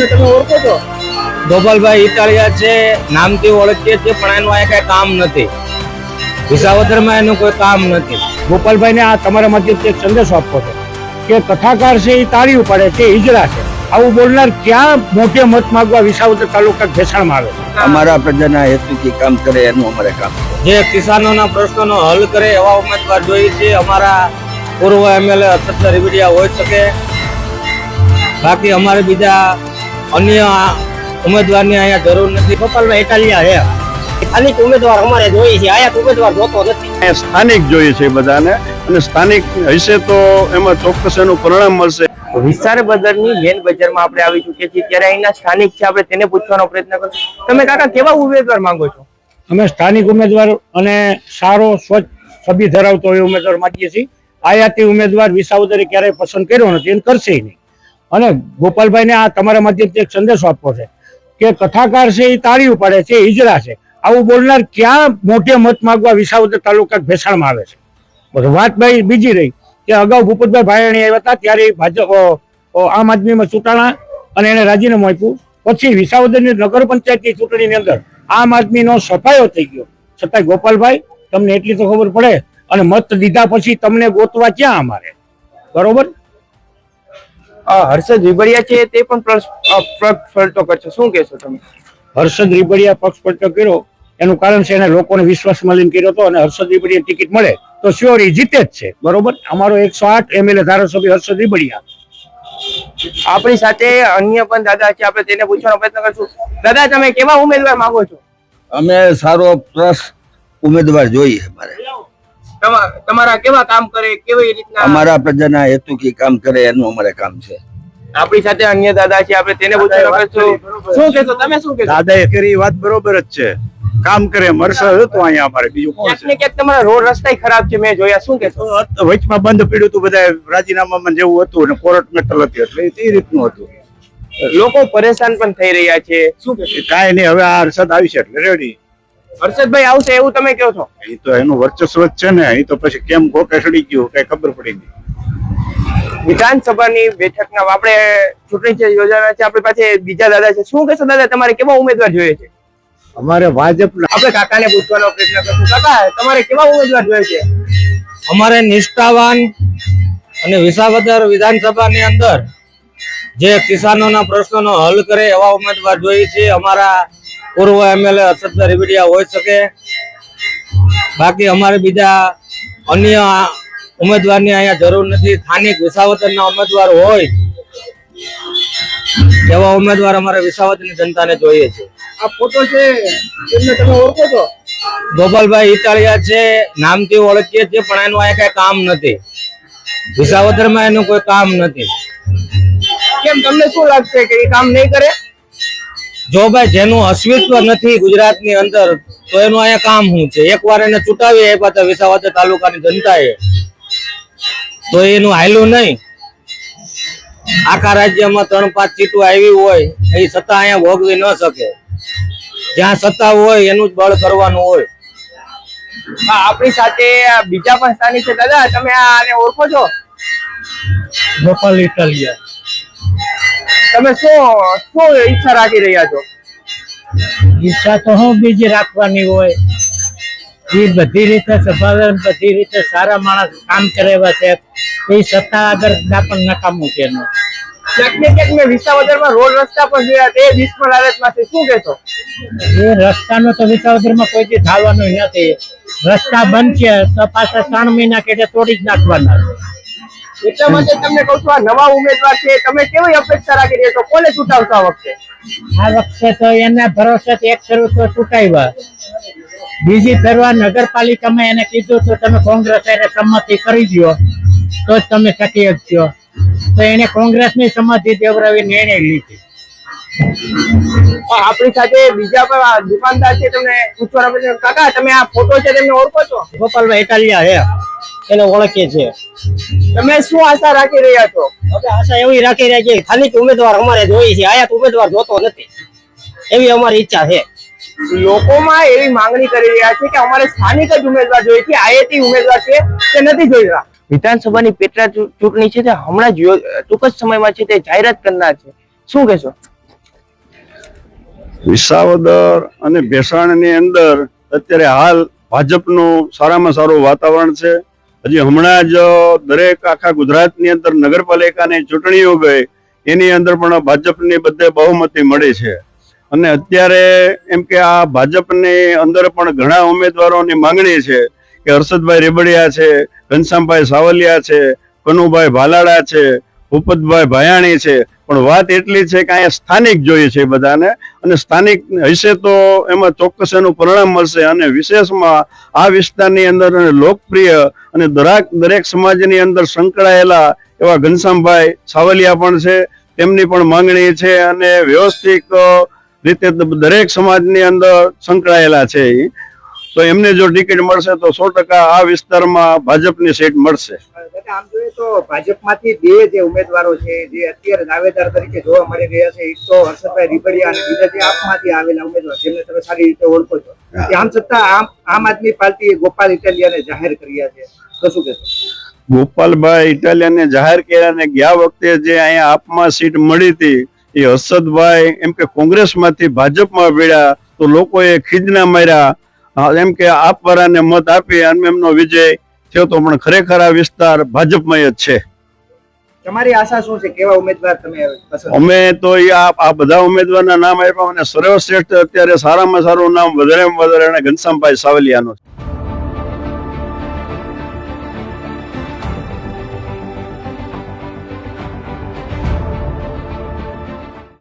તમે ઓળખો છો? ગોપાલભાઈ ઇટાલિયા છે, નામથી ઓળખીએ છીએ, પણ એનું અહીંયા કઈ કામ નથી. વિસાવદરમાં એનું કોઈ કામ નથી. ગોપાલભાઈને આ તમારા માધ્યમથી એક સંદેશો આપવો છે કે કથાકાર છે એ તાળી ઉપાડે છે, હિજરા છે, આવું બોલનાર ક્યાં મોટે મત માંગવા વિસાવદર તાલુકા ભેસાણમાં આવે છે? અમારા પ્રજાના હેતુથી કામ કરે એનું અમારે કામ છે. જે કિસાનોના પ્રશ્નોનો હલ કરે એવા ઉમેદવાર જોઈએ છે. અમારા પૂર્વ એમએલએ અક્ષર રીબડિયા હોઈ શકે, બાકી અમારે બીજા અન્ય ઉમેદવારની અહીંયા જરૂર નથી. ગોપાલભાઈ ઇટાલિયા છે. સ્થાનિક ઉમેદવાર અમારે જોઈએ છે, આયાત ઉમેદવાર જોતો નથી. સ્થાનિક જોઈએ છે બધાને, અને સ્થાનિક હશે તો એમાં ચોક્કસ એનું પરિણામ મળશે. વિસ્તાર બજારની મેન બજારમાં આપણે આવી ચૂક્યા છીએ, ત્યારે અહીંના સ્થાનિક છે, આપણે તેને પૂછવાનો પ્રયત્ન કરીશું. તમે કાકા કેવા ઉમેદવાર માંગો છો? અમે સ્થાનિક ઉમેદવાર અને સારો સ્વચ્છ છબી ધરાવતો એ ઉમેદવાર માંગીએ છીએ. આયાતી ઉમેદવાર વિસાવદરે ક્યારેય પસંદ કર્યો નથી અને કરશે નહીં. અને ગોપાલભાઈને આ તમારા માધ્યમથી એક સંદેશો આપવો છે કે કથાકાર છે એ તાળી ઉપાડે છે, હિજરા છે, આવું બોલનાર ક્યાં મોટે મત માંગવા વિસાવદર તાલુકા ભેસાણમાં આવે છે? વાત ભાઈ બીજી રહી કે અગાઉ ભૂપતભાઈ ભાયાણી આવ્યા હતા, ત્યારે ભાજપ આમ આદમીમાં ચૂંટાણા અને એને રાજીનામું આપ્યું. પછી વિસાવદરની નગર પંચાયતની ચૂંટણીની અંદર આમ આદમીનો સફાયો થઈ ગયો. છતાંય ગોપાલભાઈ, તમને એટલી તો ખબર પડે, અને મત દીધા પછી તમને ગોતવા ક્યાં અમારે? બરોબર. હર્ષદ રીબડિયા છે તે પણ પક્ષ પલટો કરશે, શું કહેશો તમે? હર્ષદ રીબડિયા પક્ષ પલટો કર્યો એનું કારણ છે એને લોકોને વિશ્વાસમાં લઈને કર્યો હતો, અને હર્ષદ રીબડિયા ટિકિટ મળે તો શ્યોર એ જીતે જ છે. બરોબર. અમારો 108 એમએલએ ધારાસભ્ય હર્ષદ રીબડિયા. આપણી સાથે અન્ય પણ દાદા છે, આપણે તેને પૂછવાનો પ્રયત્ન કરશું. દાદા, તમે કેવા ઉમેદવાર માંગો છો? અમે સારો પ્લસ ઉમેદવાર જોઈએ. તમારા કેવા કામ કરે, કેવી રીતના અમારા પ્રજાના હેતુથી કામ કરે એનું અમારે કામ છે. આપણી સાથે અન્ય દાદા છે, આપણે તેને પૂછવાનો કરશું. શું કહેશો તમે? શું કહેશો? દાદાએ કરી વાત બરોબર જ છે, કામ કરે. મરસદ હતો અહીંયા અમારે, બીજું કોણ ક્યાંક ને ક્યાંક તમારા રોડ રસ્તા ખરાબ છે, મેં જોયા. શું કહેશો? છે? વચમાં બંધ પડ્યું હતું, બધા રાજીનામામાં જેવું હતું, અને કોર્ટ મેટલ હતી, એટલે એ રીતનું હતું. લોકો પરેશાન પણ થઈ રહ્યા છે, શું કહેશો? કાંઈ નહીં, હવે આ હર્ષદ આવી છે એટલે રેડી. હર્ષદભાઈ આવશે એવું તમે કહો છો? એ તો એનું વર્ચસ્વ જ છે ને, એ તો પછી કેમ કોકે ચડી ગયું કઈ ખબર પડી નહીં. વિધાનસભાની બેઠકના આપણે ચૂંટણી છે યોજાના છે, આપણી પાસે બીજા દાદા છે. શું કહેશો દાદા, તમારે કેવા ઉમેદવાર જોઈએ છે? અમારે ભાજપ. આપણે કાકાને પૂછવાનો પ્રયત્ન કરશું. કાકા, તમારે કેવા ઉમેદવાર જોઈએ છે? અમારે નિષ્ઠાવાન અને વિસાવદર વિધાનસભાની અંદર જે કિસાનોના પ્રશ્નોનો હલ કરે એવા ઉમેદવાર જોઈએ છે. અમારા પૂર્વ એમએલએ અક્ષર રીબડિયા હોઈ શકે, બાકી અમારે બીજા અન્ય ઉમેદવારની અહીંયા જરૂર નથી. સ્થાનિક વિસાવદરના ઉમેદવાર હોય એવા ઉમેદવાર અમારે વિસાવદરની જનતાને જોઈએ છે. આ ફોટો છે, એમને તમે ઓળખો છો? ગોપાલભાઈ ઇટાલિયા છે, નામથી ઓળખીએ છીએ, પણ એનું અહીંયા કઈ કામ નથી. વિસાવદરમાં એનું કોઈ કામ નથી. કેમ, તમને શું લાગશે કે એ કામ નહીં કરે? જો ભાઈ જેનું અસ્તિત્વ નથી ગુજરાતની અંદર, તો એનું અહીંયા કામ શું છે? એકવાર એને ચૂંટાવી આપ્યા હતા વિસાવદર તાલુકાની જનતાએ, તો એનું હાલ્યું નહીં. આખા રાજ્યમાં 3-5 સીટો આવી હોય, એ સત્તા અહીંયા ભોગવી ન શકે. જ્યાં સત્તા હોય એનું જ બળ કરવાનું હોય. આપણી સાથે બીજા પણ સ્થાનિક છે. દાદા, તમે આને ઓળખો છો? ગોપાલ ઇટાલિયા. તમે શું ઈચ્છા રાખી રહ્યા છો? ઈચ્છા તો હું બીજી રાખવાની હોય, એ બધી રીતે સભાવે બધી રીતે સારા માણસ કામ કરે એવા છે. એ સત્તા આગળ પણ નકામું છે એનું. ક્યાંક ને ક્યાંક મેં વિસાવદરમાં રોડ રસ્તા પણ જોયા, તે બિસ્મલ હાલતમાં છે. શું કહેશો? એ રસ્તાનો તો વિસાવદરમાં કોઈ દી થવાનું નથી. રસ્તા બંધ છે તો પાછા 3 મહિના કે તોડી જ નાખવાના. એટલા માટે તમને કહું છું, આ નવા ઉમેદવાર છે, તમે કેવી અપેક્ષા રાખી રહ્યા છો? કોને ચૂંટાવશો આ વખતે? આ વખતે તો એના ભરોસે એક શરૂ તો ચૂંટાવ્યા, બીજી ફેરવા નગરપાલિકામાં એને કીધું તો તમે કોંગ્રેસ એને સંમતિ કરી દો તો જ તમે ટકી શકશો. તો એને કોંગ્રેસની સંમતિ દેવરાવી નિર્ણય લીધી. આપણી સાથે બીજા પણ દુકાનદાર છે, તમને પૂછવાનો પ્રયત્ન. કાકા, તમે આ ફોટો છે તેમને ઓળખો છો? ગોપાલભાઈ ઇટાલિયા છે, એને ઓળખીએ છીએ. તમે શું આશા રાખી રહ્યા છો? હવે આશા એવી રાખી રહ્યા છે, ખાલી ઉમેદવાર અમારે જોઈએ છે, આયાત ઉમેદવાર જોતો નથી, એવી અમારી ઈચ્છા છે. લોકોમાં એવી માંગણી કરી રહ્યા છે કે અમારે સ્થાનિક જ ઉમેદવાર જોઈએ છે, આયાતી ઉમેદવાર છે તે નથી જોઈ રહ્યા. વિધાનસભાની પેટા ચૂંટણી છે તે હમણાં જ ટૂંક જ સમયમાં છે તે જાહેરાત કરનાર છે. શું કહેશો? વિસાવદર અને ભેસાણની અંદર અત્યારે હાલ ભાજપનું સારામાં સારું વાતાવરણ છે. હજી હમણાં જ દરેક આખા ગુજરાતની અંદર નગરપાલિકાની ચૂંટણીઓ ગઈ, એની અંદર પણ ભાજપની બધે બહુમતી મળી છે. અને અત્યારે એમ કે આ ભાજપની અંદર પણ ઘણા ઉમેદવારોની માંગણી છે કે હર્ષદભાઈ રેબડિયા છે, ઘનશ્યામભાઈ સાવલિયા છે, કનુભાઈ ભાલાડા છે, ભૂપતભાઈ ભાયાણી છે. પણ વાત એટલી છે કે અહીંયા સ્થાનિક જોઈએ છે બધાને, અને સ્થાનિક હશે તો એમાં ચોક્કસ એનું પરિણામ મળશે. અને વિશેષમાં આ વિસ્તારની અંદર લોકપ્રિય અને દરેક સમાજની અંદર સંકળાયેલા એવા ઘનશ્યામભાઈ સાવલિયા પણ છે, તેમની પણ માંગણી છે. અને વ્યવસ્થિત રીતે દરેક સમાજની અંદર સંકળાયેલા છે. તો એમને જો ટિકિટ મળશે તો 100% આ વિસ્તારમાં ભાજપની સીટ મળશે. આમ જોઈએ તો ભાજપમાંથી બે જે ઉમેદવારો છે જે અત્યારે દાવેદાર તરીકે જોવા મળી રહ્યા છે, એક તો હર્ષદભાઈ રીબડિયા અને બીજા જે આપમાંથી આવેલા ઉમેદવાર જેમને તમે સારી રીતે ઓળખો છો, આમ છતાં આમ આદમી પાર્ટીએ ગોપાલ ઇટાલિયાને જાહેર કર્યા છે, તો શું કહેશો? ગોપાલભાઈ ઇટાલિયાને જાહેર કર્યા અને ગયા વખતે જે અહીંયા આપમાં સીટ મળી હતી એ હર્ષદભાઈ એમ કે કોંગ્રેસમાંથી ભાજપમાં ભેળ્યા તો લોકોએ ખીજના માર્યા, એમ કે આપવાળાને મત આપી અને એમનો વિજય થયો. તો પણ ખરેખર આ વિસ્તાર ભાજપમય જ છે. તમારી આશા શું છે? કેવા ઉમેદવાર તમે પસંદ? અમે તો આ બધા ઉમેદવારના નામ આપ્યા અને સર્વશ્રેષ્ઠ અત્યારે સારામાં સારું નામ વધારેમાં વધારે ઘનશ્યામભાઈ સાવલિયાનું.